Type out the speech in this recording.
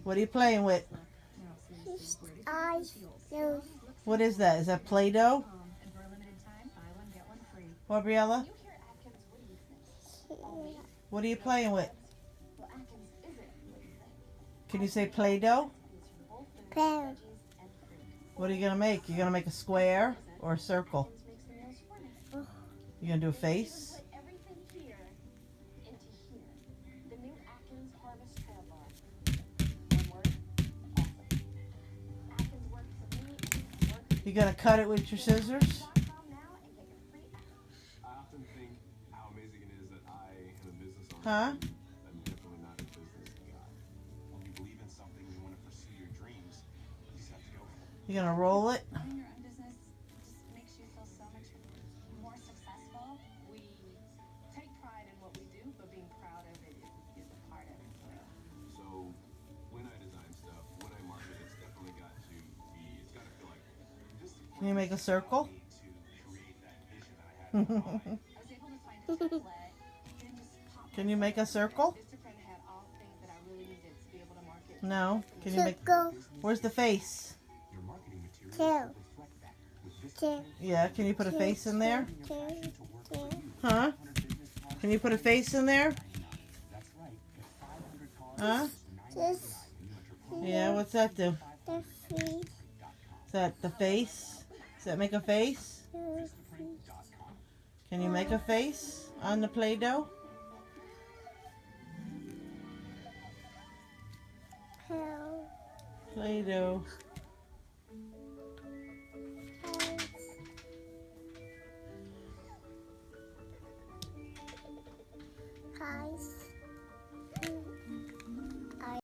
What are you playing with? Eyes. Nose. What is that? Is that Play-Doh? Gabriella? What are you playing with? Can you say Play-Doh? Pear. What are you going to make? You're going to make a square or a circle? You're going to do a face? You going to cut it with your scissors? I often think how amazing it is that I am a business owner. Huh? I'm definitely not a business guy. When you believe in something, you want to pursue your dreams, you just have to go for it. You going to roll it? Running your own business just makes you feel so much more successful. We take pride in what we do, but being proud of it is a part of it. So when I design stuff, when I market, it's definitely got to be, it's got to feel like this. Can you make a circle? To create that vision that I had in my mind. I was able to find a template. Didn't just pop Can you make a circle? Vistaprint had all the things that I really needed to be able to market. No. Can you make... Circle. Where's the face? Your marketing materials Tail. reflect that. With Tail. Yeah, can you put a face in there? Tail. Tail. Huh? Can you put a face in there? that's right. With 500 cars, Huh? This. Yeah, what's that do? The feet. Is that the face? Does that make a face? The feet. Can you make a face on the Play-Doh? Tail. Play-Doh.